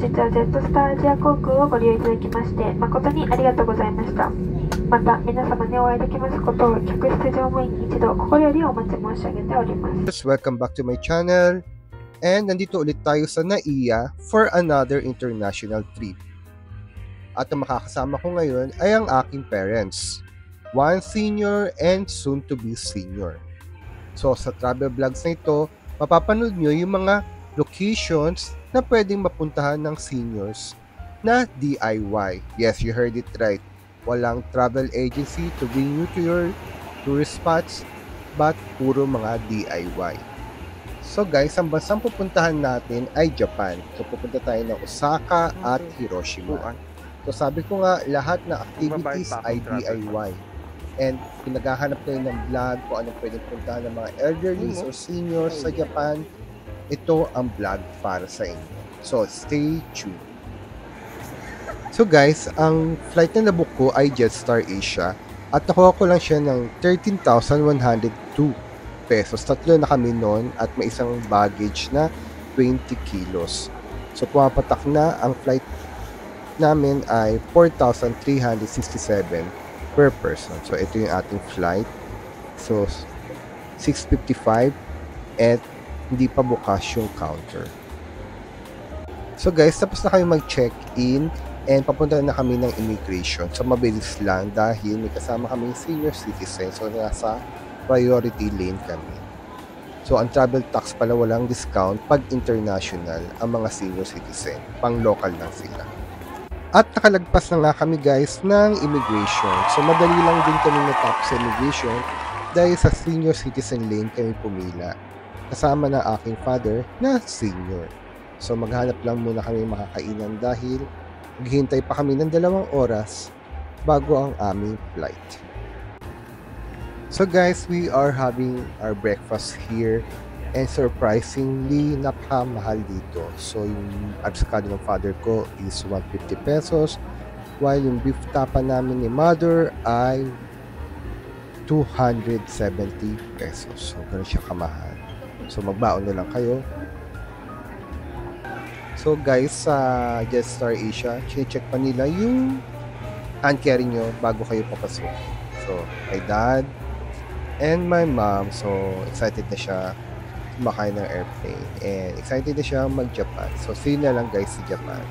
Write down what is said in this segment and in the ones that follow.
日はジェットスターアジア航空をご利用いただきまして誠にありがとうございました。また皆様にお会いできますことを客室乗務員に一度心よりお待ち申し上げております。Welcome back to my channel. And nandito ulit tayo sa NAIA for another international trip. At ang makakasama ko ngayon ay ang aking parents. One senior and soon to be senior. So sa travel vlogs na ito, mapapanood nyo yung mga locations na pwedeng mapuntahan ng seniors na DIY. Yes, you heard it right. Walang travel agency to bring you to your tourist spots, but puro mga DIY. So guys, ang bansang pupuntahan natin ay Japan. So pupunta tayo ng Osaka at Hiroshima. So sabi ko nga, lahat na activities ay DIY. And pinaghahanap tayo ng vlog kung anong pwedeng puntahan ng mga elderlies or seniors sa Japan. Ito ang vlog para sa inyo. So stay tuned. So guys, ang flight na nabook ko ay Jetstar Asia at nakuha ko lang siya ng 13,102 pesos. Tatlo na kami noon at may isang baggage na 20 kilos. So pumapatak na ang flight namin ay 4,367 per person. So ito yung ating flight. So 6:55 at hindi pa bukas yung counter. So guys, tapos na kayo mag-check-in and papunta na kami ng immigration. So mabilis lang dahil may kasama kami senior citizen. So nasa priority lane kami. So ang travel tax pala walang discount pag international ang mga senior citizen. Pang local lang sila. At nakalagpas na nga kami guys ng immigration. So madali lang din kami natapos sa immigration dahil sa senior citizen lane kami pumila. Kasama na aking father na senior. So maghanap lang muna kami makakainan dahil maghihintay pa kami ng 2 oras bago ang aming flight. So guys, we are having our breakfast here and surprisingly napakamahal dito. So yung avocado ng father ko is 150 pesos while yung beef tapa namin ni mother ay 270 pesos. So gano'n siya kamahal. So magbaon na lang kayo. So guys, sa Jetstar Asia, check pa nila yung hand carry nyo bago kayo papasok. So my dad and my mom, so excited na siya sumakay ng airplane and excited na siya mag-Japan. So see na lang guys sa Japan.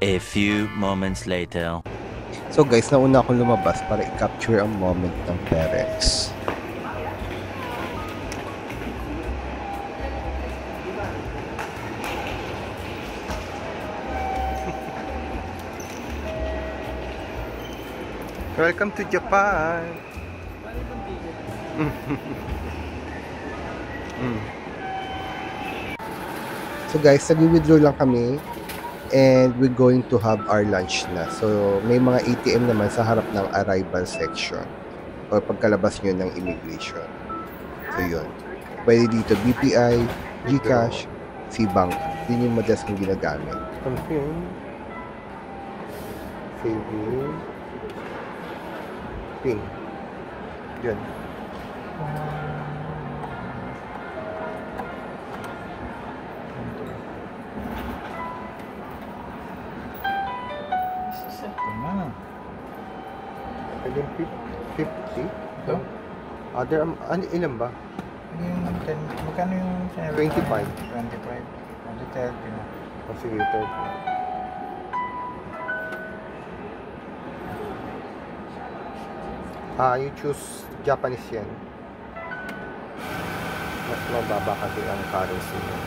A few moments later. So guys, nauna akong lumabas para i-capture ang moment ng parents. Welcome to Japan! So guys, nag-withdraw lang kami. And we're going to have our lunch na. So, may mga ATM naman sa harap ng arrival section o pagkalabas nyo ng immigration. So, yun. Pwede dito BPI, GCash, C-Bank. Yun yung madalas kong ginagamit. Confirm. Saving. Ping. Yun. Yung 50? Ito? Other, ilan ba? Yung 10, magkano yung 25. 25. Ano 30 na? O sige, 30. You choose Japanese yen. Mas mababa kasi ang currency niya.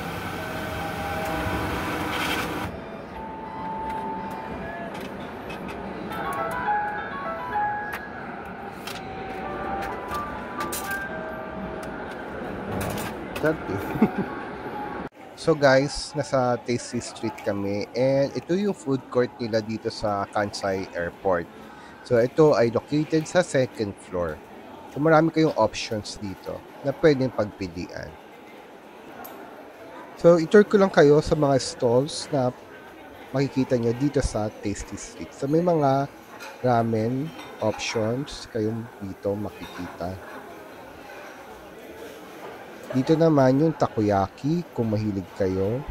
So guys, nasa Tasty Street kami and ito yung food court nila dito sa Kansai Airport. So ito ay located sa second floor. So marami kayong options dito na pwedeng pagpilian. So itour ko lang kayo sa mga stalls na makikita nyo dito sa Tasty Street. So may mga ramen options kayong dito makikita. Dito naman yung takoyaki kung mahilig kayo.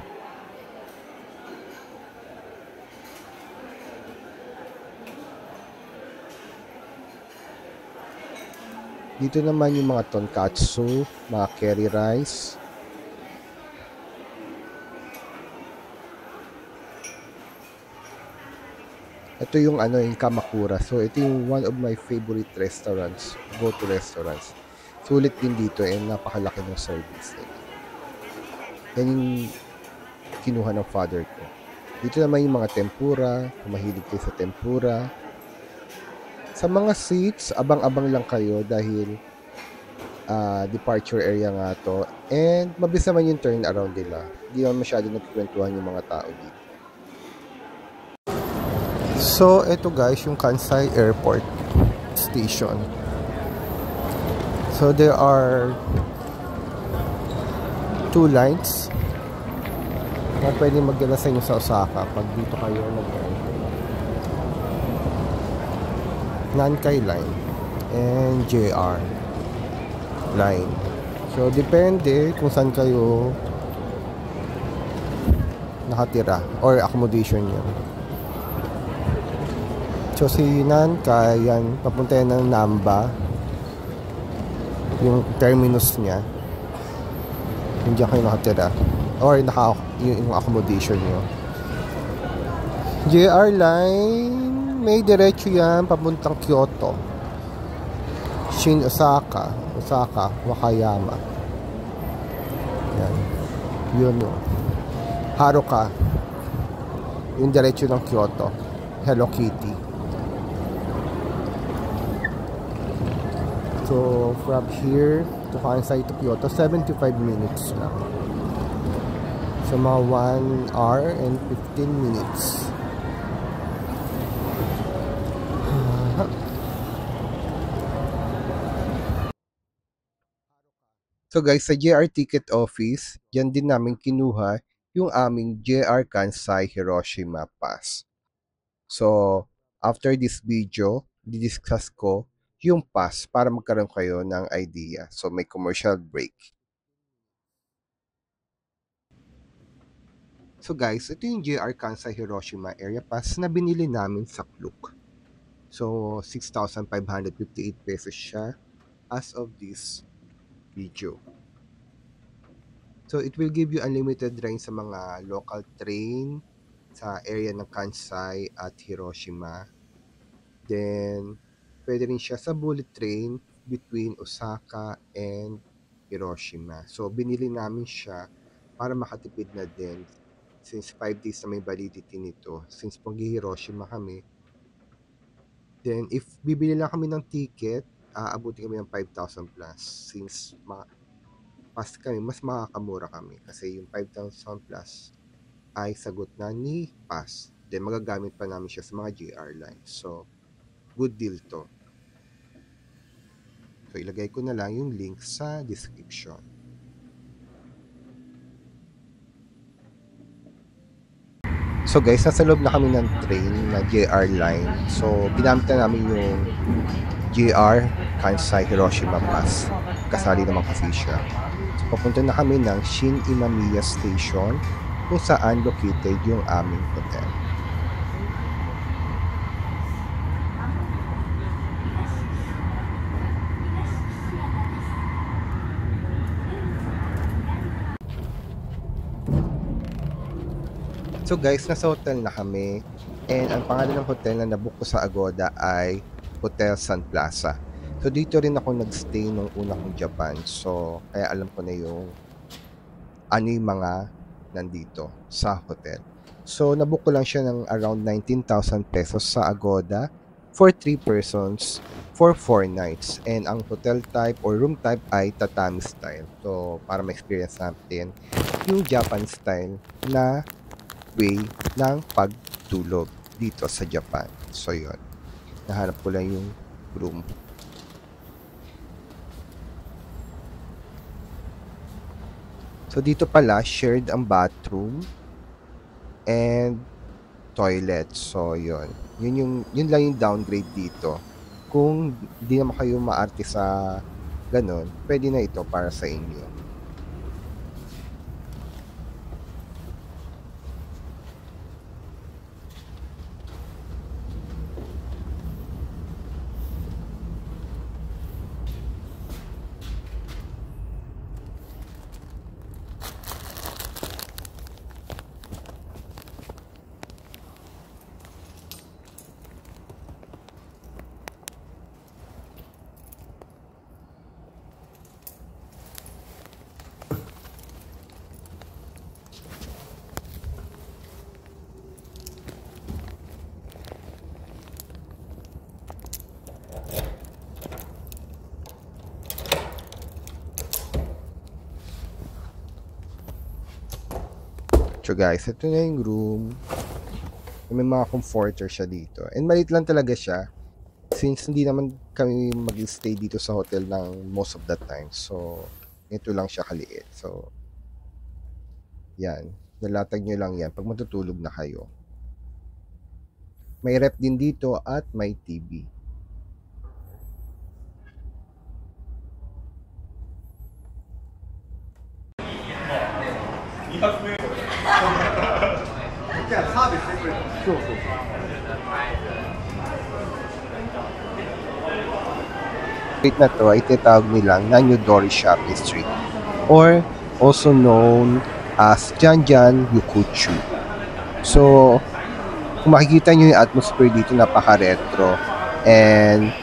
Dito naman yung mga tonkatsu, mga curry rice. Ito yung yung Kamakura. So ito yung one of my favorite restaurants, go-to restaurants. Sulit din dito and napakalaki ng service nila. Yan yung kinuha ng father ko. Dito naman yung mga tempura, kung mahilig kayo sa tempura. Sa mga seats, abang-abang lang kayo dahil departure area nga to. And mabilis naman yung turn around nila. Hindi naman masyado nagkikwentuhan yung mga tao dito. So, ito guys, yung Kansai Airport Station. So, there are 2 lines na pwede magdala sa inyo sa Osaka pag dito kayo Nankai Line and JR Line. So, depende kung saan kayo nakatira or accommodation nyo. So, si Nankai, yan, papunta yan ng Namba. Yung terminus niya. Hindi kayo nakatira. Or yung accommodation nyo. JR Line, may diretso yan, papuntang Kyoto. Shin Osaka, Wakayama. Yan. Yun o. Haruka. Yung diretso ng Kyoto. Hello Kitty. So, from here to Kansai to Kyoto, 75 minutes lang. So, mga 1 hour and 15 minutes. So guys, sa JR Ticket Office, yan din namin kinuha yung aming JR Kansai Hiroshima Pass. So, after this video, didiscuss ko yung pass para magkaroon kayo ng idea. So, may commercial break. So guys, ito yung JR Kansai Hiroshima Area Pass na binili namin sa Klook. So, 6,558 pesos siya as of this video. So, it will give you unlimited range sa mga local train sa area ng Kansai at Hiroshima. Then, pwede rin siya sa bullet train between Osaka and Hiroshima. So, binili namin siya para makatipid na din since 5 days na may validity nito. Since pag-Hiroshima kami, then if bibili lang kami ng ticket, aabutin kami ng 5,000 plus. Since pass kami, mas makakamura kami. Kasi yung 5,000 plus ay sagot na ni pass. Then magagamit pa namin siya sa mga JR lines. So, good deal to. So, ilagay ko na lang yung link sa description. So guys, nasa loob na kami ng train na JR line. So, ginamit na namin yung JR Kansai Hiroshima Pass. Kasali naman kasi siya. So, papunta na kami ng Shin Imamiya Station kung saan located yung aming hotel. So guys, nasa hotel na kami. And ang pangalan ng hotel na nabook ko sa Agoda ay Hotel Sun Plaza. So dito rin ako nagstay nung una kong Japan. So kaya alam ko na yung yung mga nandito sa hotel. So nabook ko lang siya ng around 19,000 pesos sa Agoda for 3 persons for 4 nights. And ang hotel type or room type ay tatami style. So para ma-experience natin yung Japan style na way ng pagtulog dito sa Japan. So yun. Nahanap ko lang yung room. So dito pala, shared ang bathroom and toilet. So yun. Yun lang yung downgrade dito. Kung hindi naman kayo maarte sa ganun, pwede na ito para sa inyo. So guys, ito na yung room. May mga comforter siya dito. And maliit lang talaga siya. Since hindi naman kami mag-stay dito sa hotel ng most of the time. So, ito lang siya kaliit. So, yan. Nalatag nyo lang yan pag matutulog na kayo. May rep din dito at may TV. Street na to ay tinatawag nilang Nanyodori Shopping Street or also known as Janjan Yukuchu. So, kung makikita nyo yung atmosphere dito, napaka-retro and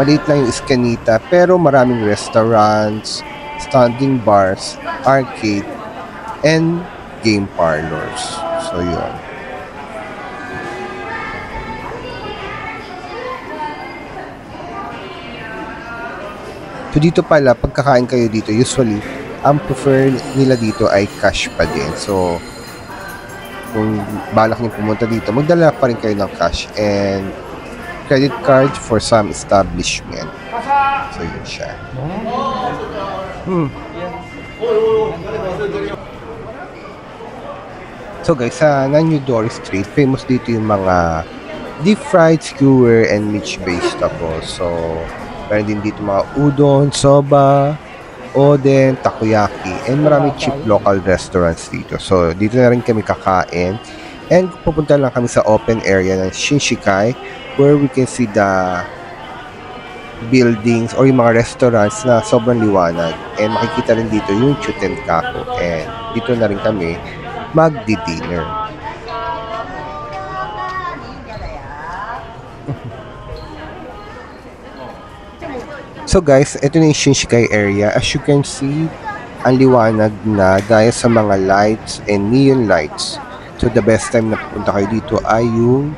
maliit lang yung iskanita pero maraming restaurants, standing bars, arcade, and game parlors. So, yun. So, dito pala, pagkakain kayo dito, usually, ang prefer nila dito ay cash pa din. So, kung balak niyo pumunta dito, magdala pa rin kayo ng cash and credit card for some establishment. So, yun siya. So guys, sa Nanyodori Street, famous dito yung mga deep fried skewer and mixed vegetables. So, meron din dito mga udon, soba, oden, takoyaki, and marami cheap local restaurants dito. So, dito na rin kami kakain. And pupunta lang kami sa open area ng Shinshikai where we can see the buildings or yung mga restaurants na sobrang liwanag. And makikita rin dito yung Chutenkaku. And dito na rin kami magdi-dinner. So guys, ito na yung Shinshikai area. As you can see, ang liwanag na dahil sa mga lights and neon lights. So the best time na pupunta kayo dito ay yung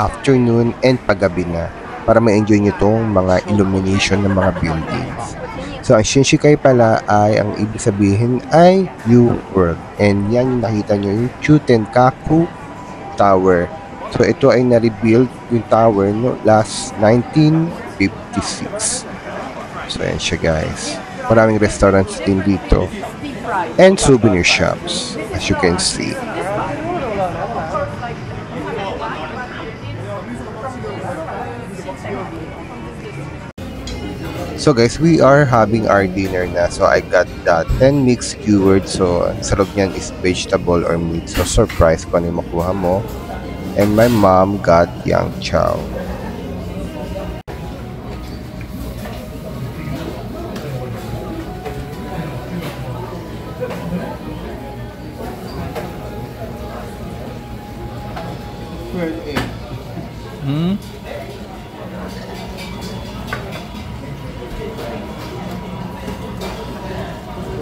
afternoon and paggabi na para ma-enjoy nyo itong mga illumination ng mga buildings. So ang Shinshikai pala ay ang ibig sabihin ay New World. And yan yung nakita nyo yung Chutenkaku Tower. So ito ay na-rebuild yung tower no last 1956. So yan siya guys. Maraming restaurants din dito. And souvenir shops as you can see. So guys, we are having our dinner na. So I got the 10 mixed skewered. So sa loob niyan is vegetable or meat. So surprise kung ano yung makuha mo. And my mom got yang chow.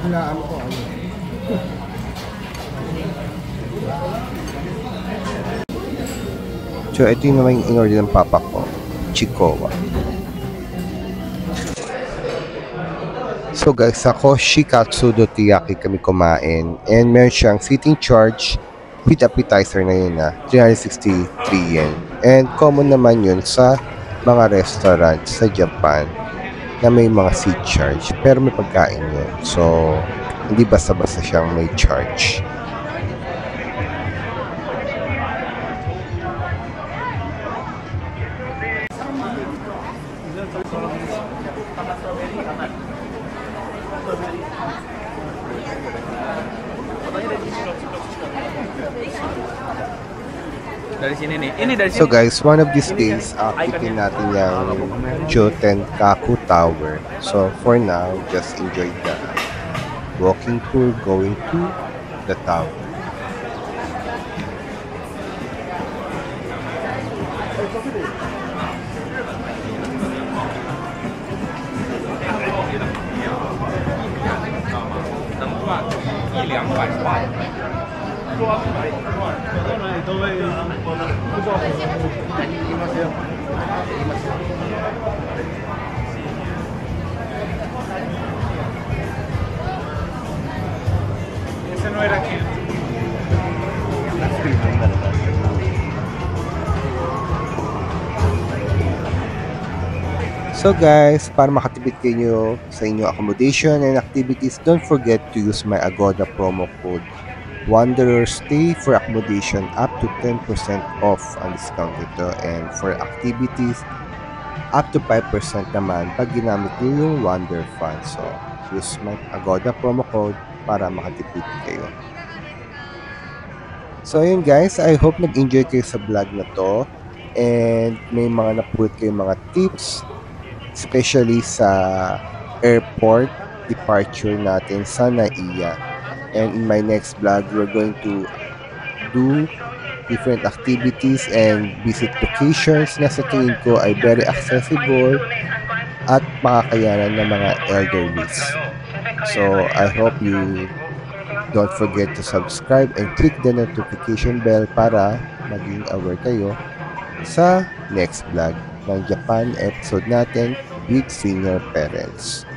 Hulaan ko ano. So ito yung naman yung in-order ng papa ko, Chikowa. So guys, sa Koshikatsu Dotiyaki kami kumain and meron siyang seating charge with appetizer na yun na 363 yen. And common naman yun sa mga restaurant sa Japan na may mga seat charge pero may pagkain yun. So, hindi basta-basta siyang may charge. Dari sini nih. Ini dari So sini. guys, one of these days, akitin natin yung Jotenkaku Tower. So for now, just enjoy the walking tour going to the tower. Ese no era aquí. So guys, para makatipid kayo sa inyong accommodation and activities, don't forget to use my Agoda promo code Wanderer Stay for accommodation up to 10% off ang discount ito, and for activities up to 5% naman pag ginamit niyo yung Wander Fund. So use my Agoda promo code para makatipid kayo. So ayun guys, I hope nag-enjoy kayo sa vlog na to and may mga napulot kayo mga tips, especially sa airport departure natin sa Naiya. And in my next vlog, we're going to do different activities and visit locations na sa tingin ko ay very accessible at makakayanan ng mga elderlies. So I hope you don't forget to subscribe and click the notification bell para maging aware kayo sa next vlog ng Japan episode natin with senior parents.